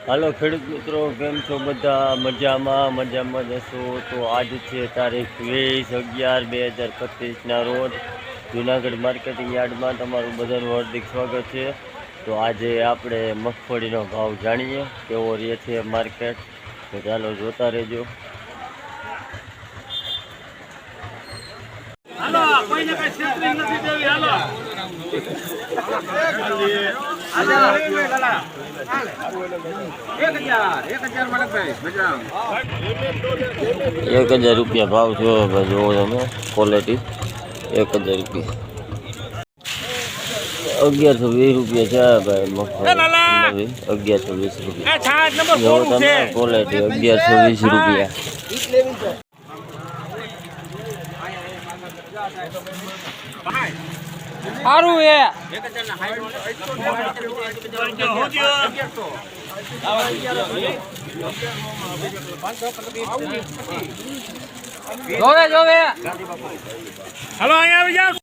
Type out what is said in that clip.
હાલો ખેડૂત મિત્રો, કેમ છો બધા? મજામાં જશો તો આજ છે તારીખ 20/11/2025 રોજ જુનાગઢ માર્કેટિંગ યાર્ડમાં તમારું બધાનું હાર્દિક સ્વાગત છે। તો આજે આપણે મગફળીનો ભાવ જાણીએ કેવો રહે છે માર્કેટ, તો ચાલો જોતા રહેજો। હાલો કોઈને કઈ છેતરી નથી દેવી। હાલો 1000 રૂપિયા ભાવ છે। જોવો તમે ક્વોલિટી 1000 રૂપિયા, 1120 રૂપિયા છે ભાઈ મગફળી 1120 રૂપિયા। જોવો તમે ક્વોલિટી 1120 રૂપિયા। સારું એ જોવે હાલો અહીંયા આવી જાવ।